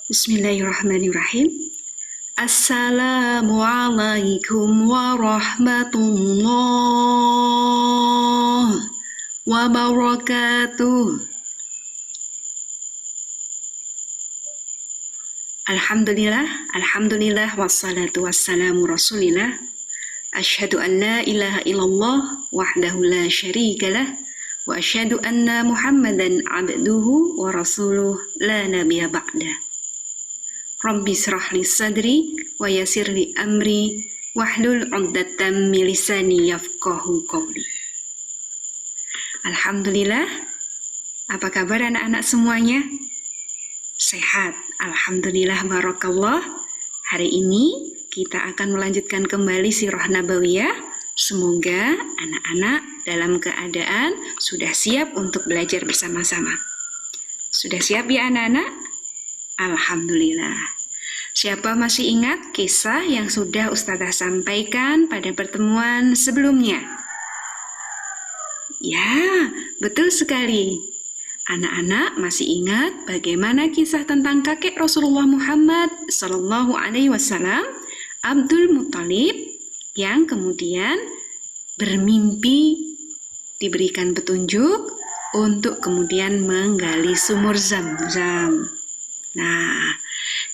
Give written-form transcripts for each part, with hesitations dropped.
Bismillahirrahmanirrahim. Assalamualaikum warahmatullahi wabarakatuh. Alhamdulillah, wassalatu wassalamu rasulillah. Asyhadu an la ilaha illallah wahdahu la syarikalah wa asyhadu anna Muhammadan abduhu wa rasuluh la nabiyya ba'dah. Rabbi shrah li sadri wa yassir li amri wahlul 'uqdatam min lisani yafqahu qawli. Alhamdulillah. Apa kabar anak-anak semuanya? Sehat, alhamdulillah, barakallah. Hari ini kita akan melanjutkan kembali sirah nabawiyah. Semoga anak-anak dalam keadaan sudah siap untuk belajar bersama-sama. Sudah siap ya anak-anak? Alhamdulillah. Siapa masih ingat kisah yang sudah Ustazah sampaikan pada pertemuan sebelumnya? Ya, betul sekali. Anak-anak masih ingat bagaimana kisah tentang kakek Rasulullah Muhammad Sallallahu Alaihi Wasallam, Abdul Muthalib, yang kemudian bermimpi diberikan petunjuk untuk kemudian menggali sumur Zam-Zam. Nah,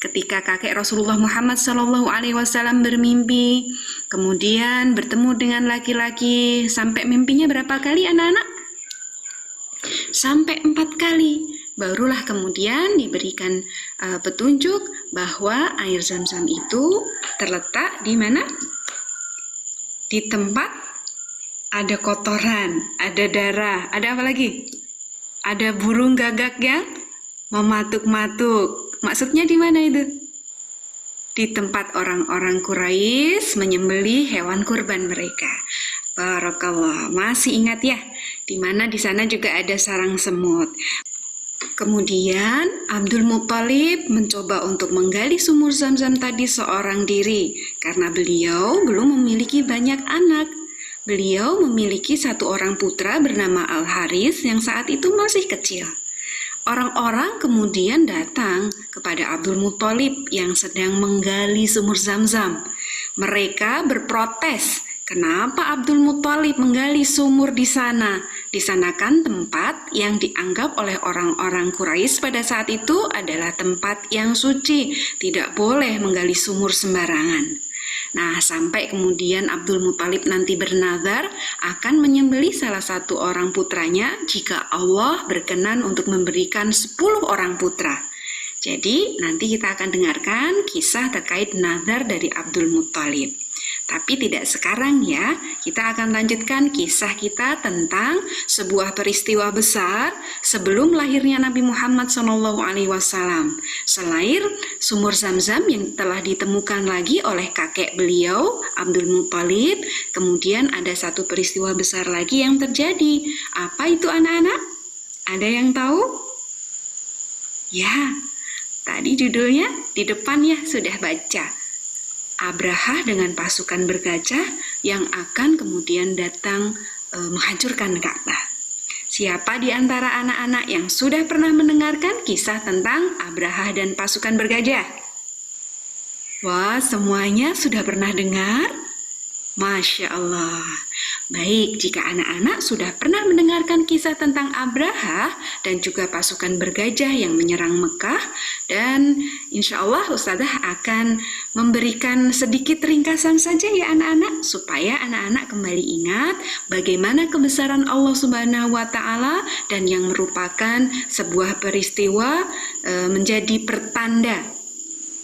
ketika kakek Rasulullah Muhammad Sallallahu Alaihi Wasallam bermimpi, kemudian bertemu dengan laki-laki, sampai mimpinya berapa kali anak-anak? Sampai 4 kali. Barulah kemudian diberikan petunjuk bahwa air Zam-Zam itu terletak di mana? Di tempat ada kotoran, ada darah, ada apa lagi? Ada burung gagak yang mematuk-matuk. Maksudnya di mana itu? Di tempat orang-orang Quraisy menyembelih hewan kurban mereka. Barakallah, masih ingat ya? Di mana di sana juga ada sarang semut. Kemudian Abdul Muthalib mencoba untuk menggali sumur Zam-Zam tadi seorang diri karena beliau belum memiliki banyak anak. Beliau memiliki 1 orang putra bernama Al-Haris yang saat itu masih kecil. Orang-orang kemudian datang kepada Abdul Muthalib yang sedang menggali sumur Zam-Zam. Mereka berprotes, kenapa Abdul Muthalib menggali sumur di sana? Di sana kan tempat yang dianggap oleh orang-orang Quraisy pada saat itu adalah tempat yang suci, tidak boleh menggali sumur sembarangan. Nah, sampai kemudian Abdul Muthalib nanti bernazar akan menyembelih salah satu orang putranya jika Allah berkenan untuk memberikan 10 orang putra. Jadi, nanti kita akan dengarkan kisah terkait nazar dari Abdul Muthalib. Tapi tidak sekarang ya, kita akan lanjutkan kisah kita tentang sebuah peristiwa besar sebelum lahirnya Nabi Muhammad SAW. Selain sumur Zam-Zam yang telah ditemukan lagi oleh kakek beliau, Abdul Muthalib, kemudian ada satu peristiwa besar lagi yang terjadi. Apa itu anak-anak? Ada yang tahu? Ya, tadi judulnya di depan ya sudah baca. Abraha dengan pasukan bergajah yang akan kemudian datang menghancurkan Ka'bah. Siapa di antara anak-anak yang sudah pernah mendengarkan kisah tentang Abraha dan pasukan bergajah? Wah, semuanya sudah pernah dengar? Masya Allah. Baik, jika anak-anak sudah pernah mendengarkan kisah tentang Abraha dan juga pasukan bergajah yang menyerang Mekah, dan insya Allah Ustazah akan memberikan sedikit ringkasan saja ya anak-anak, supaya anak-anak kembali ingat bagaimana kebesaran Allah Subhanahu wa Ta'ala dan yang merupakan sebuah peristiwa menjadi pertanda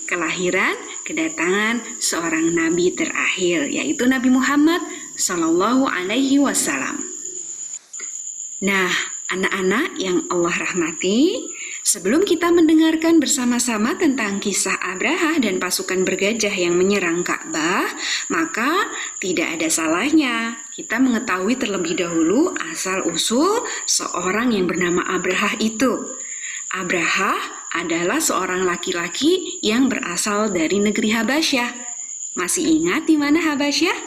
kelahiran, kedatangan seorang nabi terakhir, yaitu Nabi Muhammad Sallallahu Alaihi Wasallam. Nah, anak-anak yang Allah rahmati, sebelum kita mendengarkan bersama-sama tentang kisah Abraha dan pasukan bergajah yang menyerang Ka'bah, maka tidak ada salahnya kita mengetahui terlebih dahulu asal-usul seorang yang bernama Abraha itu. Abraha adalah seorang laki-laki yang berasal dari negeri Habasyah. Masih ingat di mana Habasyah?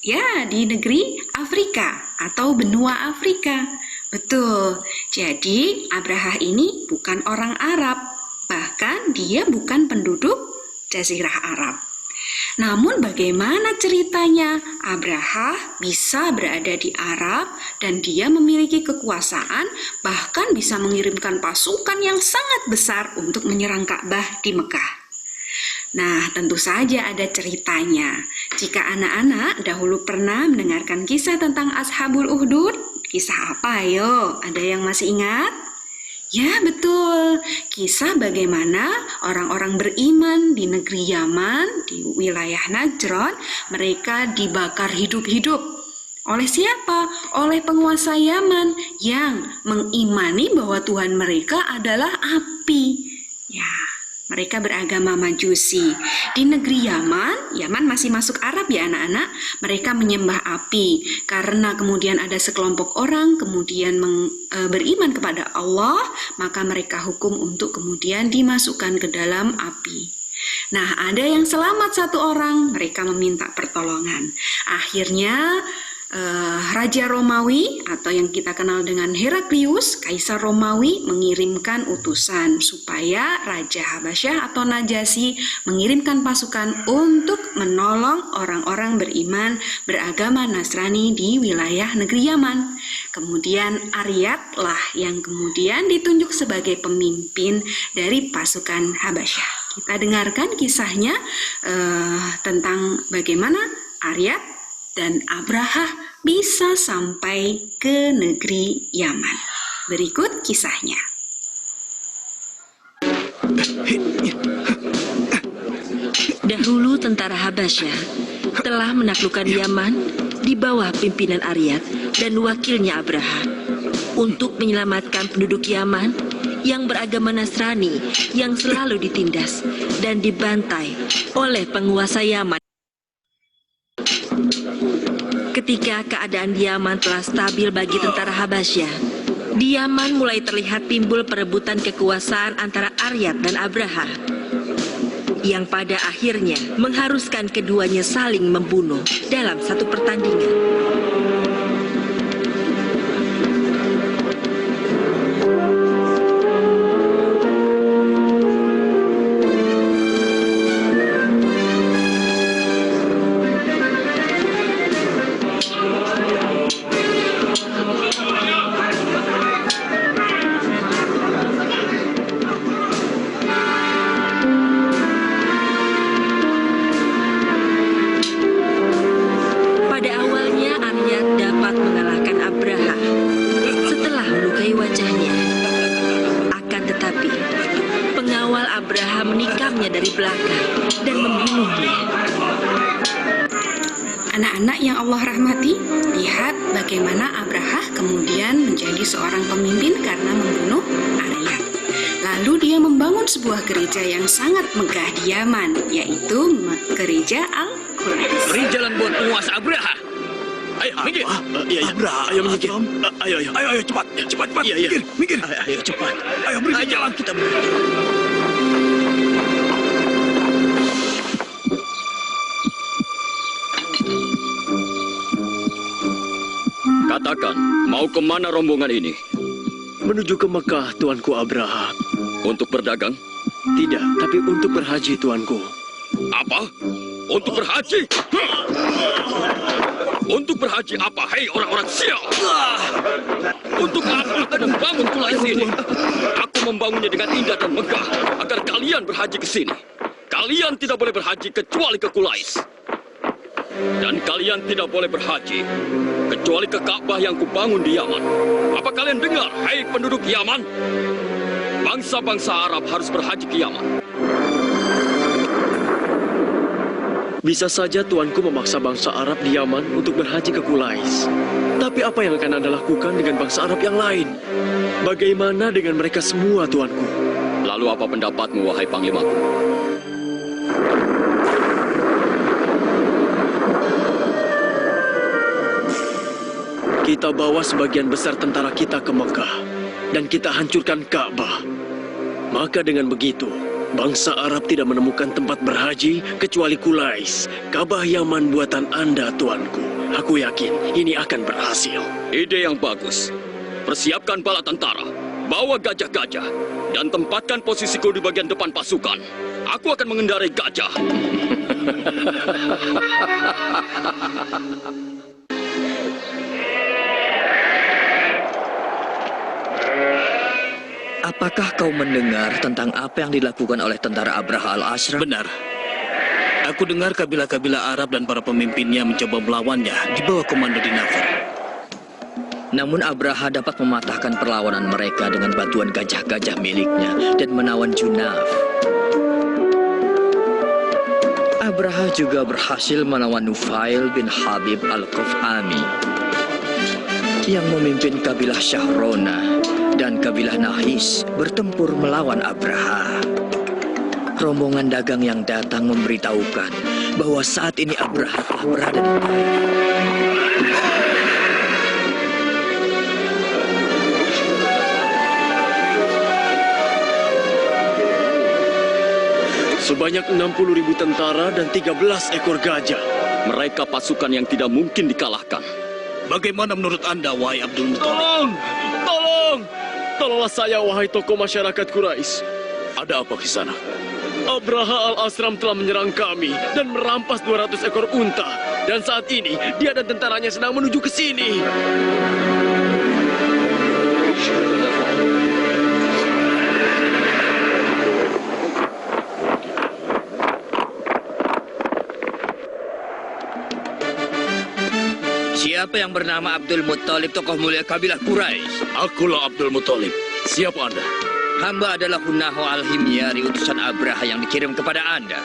Ya, di negeri Afrika atau benua Afrika. Betul. Jadi, Abraha ini bukan orang Arab. Bahkan dia bukan penduduk Jazirah Arab. Namun bagaimana ceritanya Abraha bisa berada di Arab dan dia memiliki kekuasaan, bahkan bisa mengirimkan pasukan yang sangat besar untuk menyerang Ka'bah di Mekah? Nah, tentu saja ada ceritanya. Jika anak-anak dahulu pernah mendengarkan kisah tentang Ashabul Ukhdud, kisah apa ayo? Ada yang masih ingat? Ya, betul. Kisah bagaimana orang-orang beriman di negeri Yaman, di wilayah Najran, mereka dibakar hidup-hidup. Oleh siapa? Oleh penguasa Yaman yang mengimani bahwa Tuhan mereka adalah api. Ya, mereka beragama Majusi. Di negeri Yaman, Yaman masih masuk Arab ya anak-anak, mereka menyembah api. Karena kemudian ada sekelompok orang kemudian beriman kepada Allah, maka mereka hukum untuk kemudian dimasukkan ke dalam api. Nah, ada yang selamat satu orang, mereka meminta pertolongan. Akhirnya Raja Romawi atau yang kita kenal dengan Heraklius, Kaisar Romawi mengirimkan utusan supaya Raja Habasyah atau Najasyi mengirimkan pasukan untuk menolong orang-orang beriman beragama Nasrani di wilayah negeri Yaman. Kemudian Aryat lah yang kemudian ditunjuk sebagai pemimpin dari pasukan Habasyah. Kita dengarkan kisahnya tentang bagaimana Aryat dan Abraha bisa sampai ke negeri Yaman. Berikut kisahnya. Dahulu tentara Habasyah telah menaklukkan Yaman di bawah pimpinan Aryat dan wakilnya Abraha untuk menyelamatkan penduduk Yaman yang beragama Nasrani yang selalu ditindas dan dibantai oleh penguasa Yaman. Ketika keadaan di Yaman telah stabil bagi tentara Habasyah, di Yaman mulai terlihat timbul perebutan kekuasaan antara Aryat dan Abraha, yang pada akhirnya mengharuskan keduanya saling membunuh dalam satu pertandingan. Anak-anak yang Allah rahmati, lihat bagaimana Abraha kemudian menjadi seorang pemimpin karena membunuh Aryat. Lalu dia membangun sebuah gereja yang sangat megah di Yaman, yaitu gereja Al-Qudus. Beri jalan buat penguasa Abraha. Ayo, minggir. Iya, Abraha, ayo minggir. Ayo, cepat. Iya, Minggir. Ayo, cepat. Ayo, beri jalan. Kita Katakan, mau kemana rombongan ini? Menuju ke Mekah, Tuanku Abraha. Untuk berdagang? Tidak, tapi untuk berhaji, Tuanku. Apa? Untuk berhaji? Untuk berhaji apa, hei orang-orang sial? Untuk apa aku membangun Qulais ini? Aku membangunnya dengan indah dan megah agar kalian berhaji ke sini. Kalian tidak boleh berhaji kecuali ke Qulais. Dan kalian tidak boleh berhaji kecuali ke Ka'bah yang kubangun di Yaman. Apa kalian dengar, hei penduduk Yaman? Bangsa-bangsa Arab harus berhaji ke Yaman. Bisa saja Tuanku memaksa bangsa Arab di Yaman untuk berhaji ke Qulais. Tapi apa yang akan Anda lakukan dengan bangsa Arab yang lain? Bagaimana dengan mereka semua, Tuanku? Lalu apa pendapatmu, wahai panglimaku? Kita bawa sebagian besar tentara kita ke Mekah, dan kita hancurkan Ka'bah. Maka dengan begitu, bangsa Arab tidak menemukan tempat berhaji kecuali Qulais, Ka'bah Yaman buatan Anda, Tuanku. Aku yakin ini akan berhasil. Ide yang bagus. Persiapkan bala tentara. bawa gajah-gajah dan tempatkan posisiku di bagian depan pasukan. Aku akan mengendarai gajah. Apakah kau mendengar tentang apa yang dilakukan oleh tentara Abraha al-Ashram? Benar. Aku dengar kabilah-kabilah Arab dan para pemimpinnya mencoba melawannya di bawah komando Dinafar. Namun Abraha dapat mematahkan perlawanan mereka dengan bantuan gajah-gajah miliknya dan menawan Junaf. Abraha juga berhasil menawan Nufail bin Habib al-Quf'ami yang memimpin kabilah Syahrona dan kabilah Nahis bertempur melawan Abraha. Rombongan dagang yang datang memberitahukan bahwa saat ini Abraha telah berada di Taif. Sebanyak 60.000 tentara dan 13 ekor gajah. Mereka pasukan yang tidak mungkin dikalahkan. Bagaimana menurut Anda, wahai Abdul Muttalib? Tolong! Tolong! Tolonglah saya, wahai tokoh masyarakat Quraisy. Ada apa di sana? Abraha al-Ashram telah menyerang kami dan merampas 200 ekor unta. Dan saat ini, dia dan tentaranya sedang menuju ke sini. Siapa yang bernama Abdul Muttalib, tokoh mulia kabilah Quraisy? Akulah Abdul Muttalib. Siapa Anda? Hamba adalah Hunaho al-Himyari, utusan Abraha yang dikirim kepada Anda.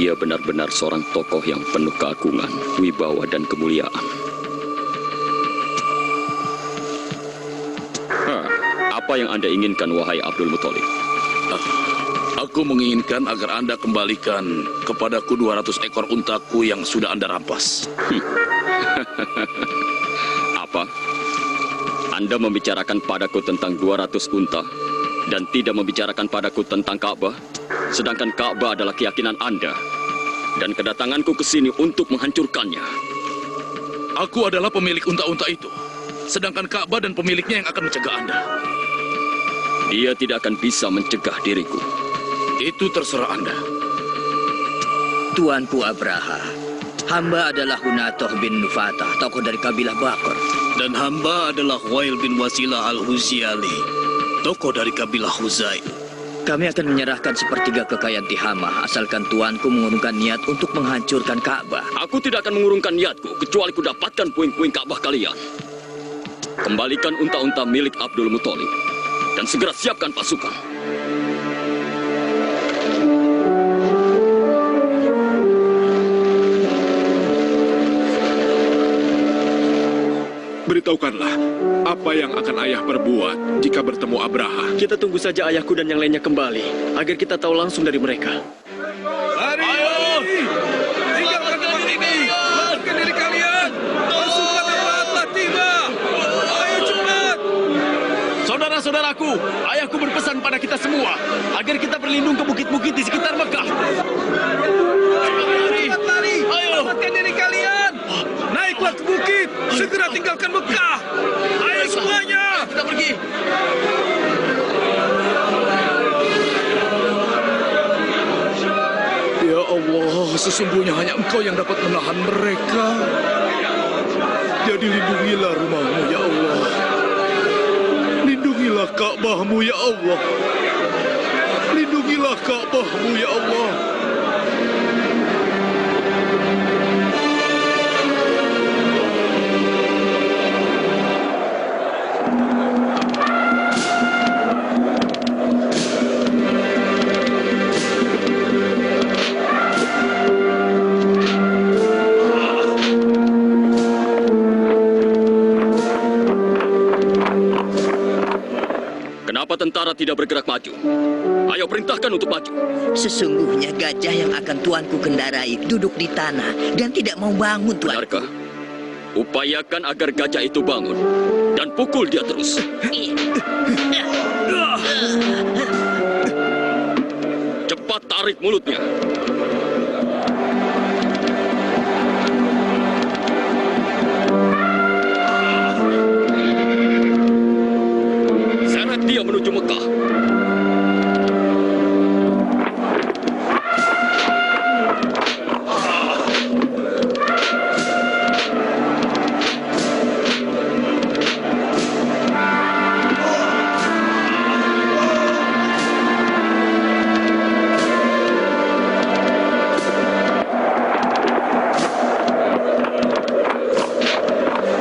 Dia benar-benar seorang tokoh yang penuh keagungan, wibawa, dan kemuliaan. Apa yang Anda inginkan, wahai Abdul Muttalib? Aku menginginkan agar Anda kembalikan kepadaku 200 ekor untaku yang sudah Anda rampas. Apa? Anda membicarakan padaku tentang 200 unta dan tidak membicarakan padaku tentang Ka'bah? Sedangkan Ka'bah adalah keyakinan Anda. Dan kedatanganku ke sini untuk menghancurkannya. Aku adalah pemilik unta-unta itu. Sedangkan Ka'bah dan pemiliknya yang akan mencegah Anda. Dia tidak akan bisa mencegah diriku. Itu terserah Anda. Tuanku Abraha, hamba adalah Hunatoh bin Nufatah, tokoh dari kabilah Bakr. Dan hamba adalah Wail bin Wasilah al-Huziali, tokoh dari kabilah Huzail. Kami akan menyerahkan sepertiga kekayaan Tihamah asalkan tuanku mengurungkan niat untuk menghancurkan Ka'bah. Aku tidak akan mengurungkan niatku kecuali ku dapatkan puing-puing Ka'bah kalian. Kembalikan unta-unta milik Abdul Muttalib dan segera siapkan pasukan. Beritahukanlah, apa yang akan ayah perbuat jika bertemu Abraha? Kita tunggu saja ayahku dan yang lainnya kembali, agar kita tahu langsung dari mereka. Ayo! Tinggalkan tempat ini! Lakukan diri kalian! Pasukan Abraha telah tiba! Ayo cepat! Saudara-saudaraku, ayahku berpesan pada kita semua, agar kita berlindung ke bukit-bukit di sekitar Mekah. Cepat lari! Ayo! Selamatkan diri kalian! Naiklah Cepat ke bukit! Segera tinggalkan Mekah! Ayo semuanya! Kita pergi! Ya Allah, sesungguhnya hanya Engkau yang dapat menahan mereka. Jadi lindungilah rumahmu, ya Allah. Lindungilah Ka'bahmu, ya Allah. Lindungilah Ka'bahmu, ya Allah. Kenapa tentara tidak bergerak maju? Ayo perintahkan untuk maju. Sesungguhnya gajah yang akan tuanku kendarai duduk di tanah dan tidak mau bangun, tuan. Benarkah? Upayakan agar gajah itu bangun dan pukul dia terus. Cepat tarik mulutnya. Seret dia menuju Mekah.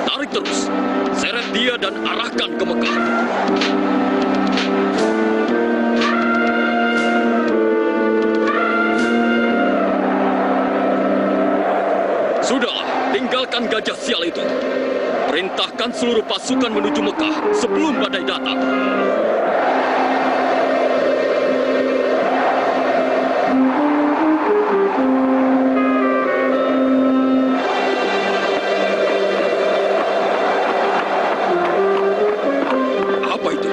Tarik terus. Seret dia dan arahkan ke Mekah. Sudahlah, tinggalkan gajah sial itu. Perintahkan seluruh pasukan menuju Mekah sebelum badai datang. Apa itu?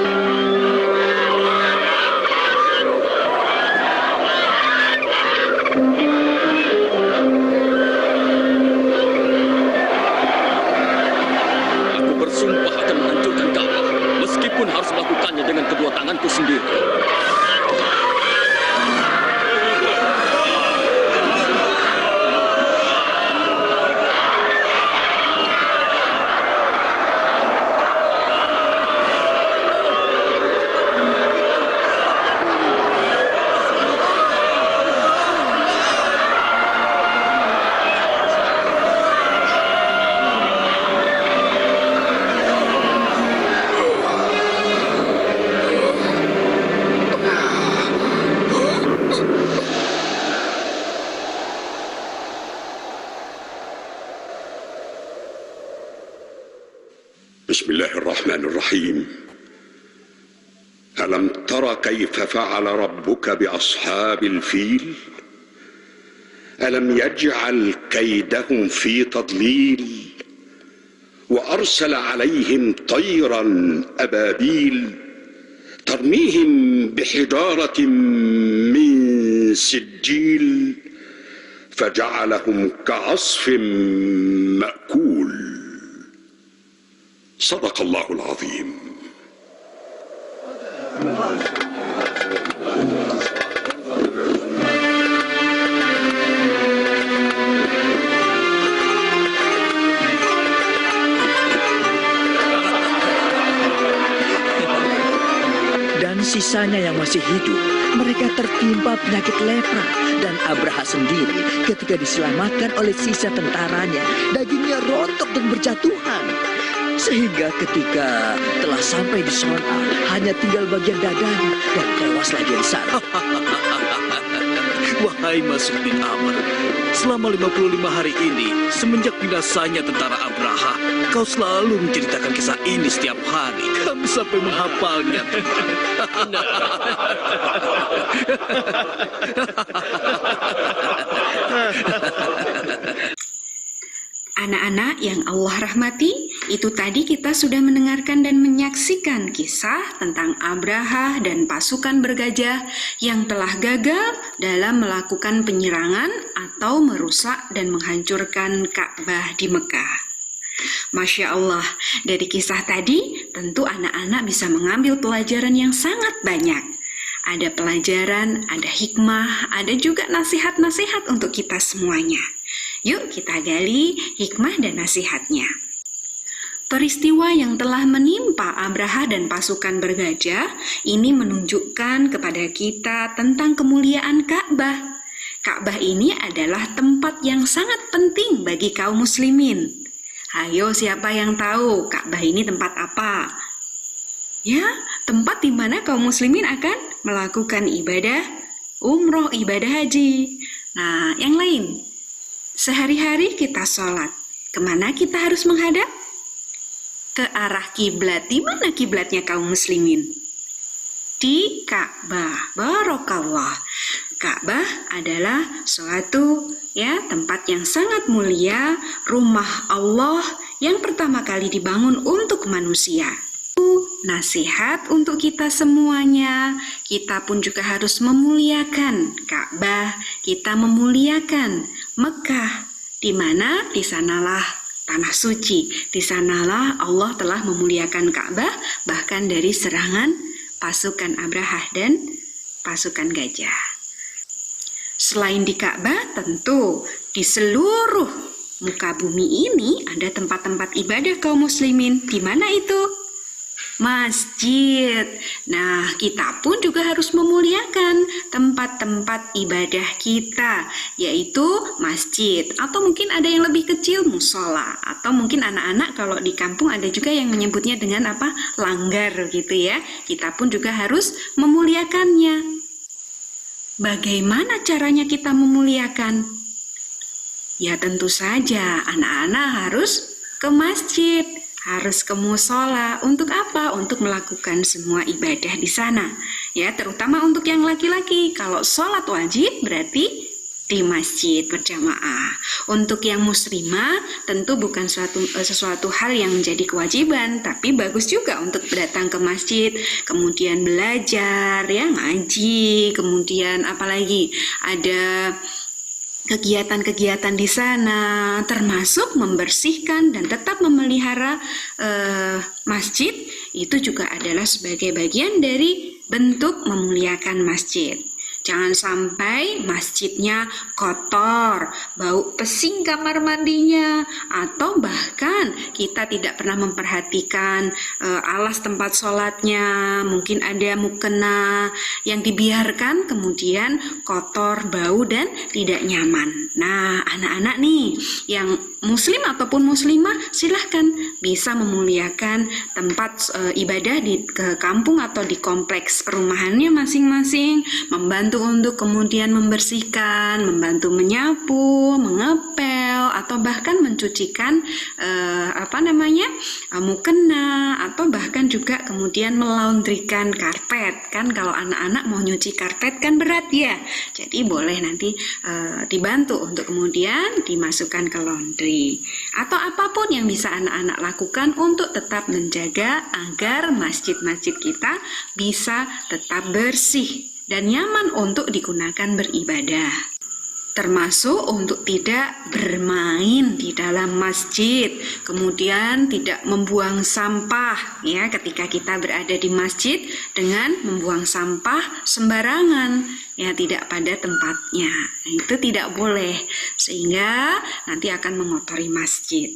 Aku bersumpah akan menghancurkan Ka'bah, meskipun harus melakukannya dengan kedua tanganku sendiri. بسم الله الرحمن الرحيم. ألم تر كيف فعل ربك بأصحاب الفيل؟ ألم يجعل كيدهم في تضليل وأرسل عليهم طيرا أبابيل ترميهم بحجارة من سجيل فجعلهم كعصف مأكول. صدق الله العظيم. Dan sisanya yang masih hidup, mereka tertimpa penyakit lepra. Dan Abraha sendiri ketika diselamatkan oleh sisa tentaranya, dagingnya rontok dan berjatuhan. Sehingga ketika telah sampai di Son'a, hanya tinggal bagian dadanya dan tewaslah dia di sana. Wahai Mas'ud bin Amr, selama 55 hari ini, semenjak binasanya tentara Abraha, kau selalu menceritakan kisah ini setiap hari. Kami sampai menghafalnya. Anak-anak yang Allah rahmati, itu tadi kita sudah mendengarkan dan menyaksikan kisah tentang Abraha dan pasukan bergajah yang telah gagal dalam melakukan penyerangan atau merusak dan menghancurkan Ka'bah di Mekah. Masya Allah, dari kisah tadi tentu anak-anak bisa mengambil pelajaran yang sangat banyak. Ada pelajaran, ada hikmah, ada juga nasihat-nasihat untuk kita semuanya. Yuk kita gali hikmah dan nasihatnya. Peristiwa yang telah menimpa Abraha dan pasukan bergajah ini menunjukkan kepada kita tentang kemuliaan Ka'bah. Ka'bah ini adalah tempat yang sangat penting bagi kaum muslimin. Ayo, siapa yang tahu Ka'bah ini tempat apa? Ya, tempat di mana kaum muslimin akan melakukan ibadah umroh, ibadah haji. Nah, yang lain, sehari-hari kita sholat. Kemana kita harus menghadap? Ke arah kiblat. Di mana kiblatnya kaum muslimin? Di Ka'bah. Barakallah. Ka'bah adalah suatu tempat yang sangat mulia, rumah Allah yang pertama kali dibangun untuk manusia. Nasihat untuk kita semuanya, kita pun juga harus memuliakan Ka'bah, kita memuliakan Mekah, di mana di sanalah tanah suci, di sanalah Allah telah memuliakan Ka'bah bahkan dari serangan pasukan Abraha dan pasukan gajah. Selain di Ka'bah, tentu di seluruh muka bumi ini ada tempat-tempat ibadah kaum muslimin. Di mana itu? Masjid. Nah, kita pun juga harus memuliakan tempat-tempat ibadah kita, yaitu masjid. Atau mungkin ada yang lebih kecil, musola. Atau mungkin anak-anak kalau di kampung ada juga yang menyebutnya dengan apa? Langgar gitu ya. Kita pun juga harus memuliakannya. Bagaimana caranya kita memuliakan? Ya tentu saja anak-anak harus ke masjid, harus ke musola. Untuk apa? Untuk melakukan semua ibadah di sana. Ya, terutama untuk yang laki-laki. Kalau sholat wajib berarti di masjid berjamaah. Untuk yang muslimah tentu bukan sesuatu hal yang menjadi kewajiban, tapi bagus juga untuk datang ke masjid, kemudian belajar, ya ngaji, kemudian apalagi ada kegiatan-kegiatan di sana, termasuk membersihkan dan tetap memelihara masjid, itu juga adalah sebagai bagian dari bentuk memuliakan masjid. Jangan sampai masjidnya kotor, bau pesing kamar mandinya, atau bahkan kita tidak pernah memperhatikan alas tempat sholatnya, mungkin ada mukena yang dibiarkan kemudian kotor, bau, dan tidak nyaman. Nah, anak-anak nih yang muslim ataupun muslimah silahkan bisa memuliakan tempat ibadah di ke kampung atau di kompleks perumahannya masing-masing, membantu untuk kemudian membersihkan, membantu menyapu, mengepel, atau bahkan mencucikan mukena, atau bahkan juga kemudian melaundrikan karpet. Kan kalau anak-anak mau nyuci karpet kan berat ya, jadi boleh nanti dibantu untuk kemudian dimasukkan ke laundry, atau apapun yang bisa anak-anak lakukan untuk tetap menjaga agar masjid-masjid kita bisa tetap bersih dan nyaman untuk digunakan beribadah. Termasuk untuk tidak bermain di dalam masjid, kemudian tidak membuang sampah ya ketika kita berada di masjid dengan membuang sampah sembarangan ya, tidak pada tempatnya. Nah, itu tidak boleh sehingga nanti akan mengotori masjid.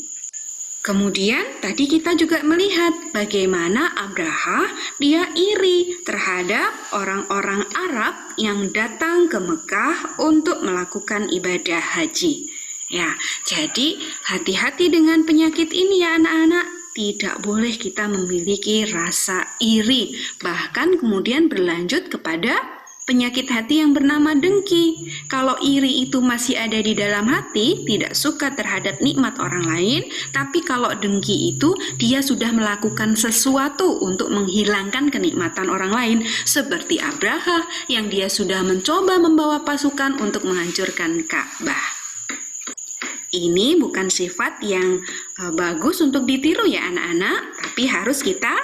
Kemudian tadi kita juga melihat bagaimana Abraha dia iri terhadap orang-orang Arab yang datang ke Mekah untuk melakukan ibadah haji. Ya, jadi hati-hati dengan penyakit ini ya anak-anak. Tidak boleh kita memiliki rasa iri, bahkan kemudian berlanjut kepada penyakit hati yang bernama dengki. Kalau iri itu masih ada di dalam hati, tidak suka terhadap nikmat orang lain, tapi kalau dengki itu dia sudah melakukan sesuatu untuk menghilangkan kenikmatan orang lain, seperti Abraha yang dia sudah mencoba membawa pasukan untuk menghancurkan Ka'bah. Ini bukan sifat yang bagus untuk ditiru ya anak-anak, tapi harus kita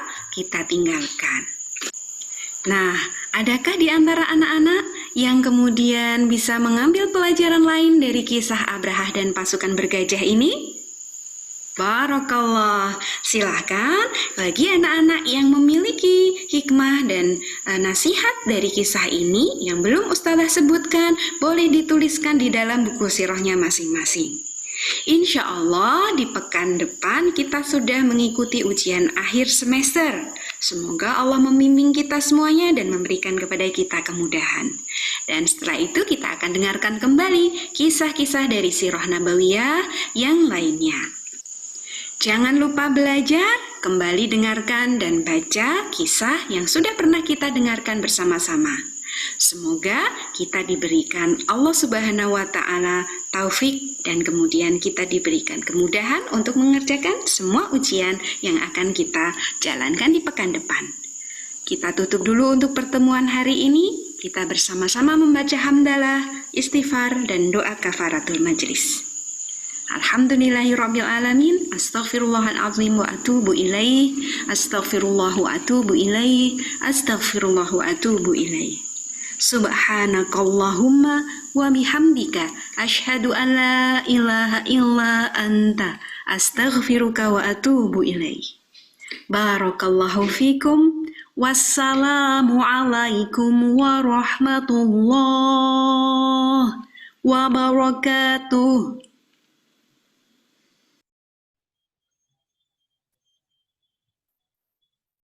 tinggalkan. Nah, adakah di antara anak-anak yang kemudian bisa mengambil pelajaran lain dari kisah Abraha dan pasukan bergajah ini? Barakallah. Silahkan bagi anak-anak yang memiliki hikmah dan nasihat dari kisah ini yang belum Ustazah sebutkan, boleh dituliskan di dalam buku sirahnya masing-masing. Insya Allah di pekan depan kita sudah mengikuti ujian akhir semester. Semoga Allah membimbing kita semuanya dan memberikan kepada kita kemudahan. Dan setelah itu kita akan dengarkan kembali kisah-kisah dari Sirah Nabawiyah yang lainnya. Jangan lupa belajar, kembali dengarkan dan baca kisah yang sudah pernah kita dengarkan bersama-sama. Semoga kita diberikan Allah Subhanahu wa Ta'ala taufik dan kemudian kita diberikan kemudahan untuk mengerjakan semua ujian yang akan kita jalankan di pekan depan. Kita tutup dulu untuk pertemuan hari ini. Kita bersama-sama membaca hamdalah, istighfar, dan doa kafaratul majlis. Alhamdulillahirrabbilalamin. Astaghfirullahaladzim wa atubu ilaih. Astaghfirullah wa atubu ilaih. Astaghfirullah wa atubu ilaih. Subhanakallahumma wa bihamdika asyhadu an la ilaha illa anta astaghfiruka wa atubu ilaih. Barakallahu fikum. Wassalamu alaikum warahmatullahi wabarakatuh.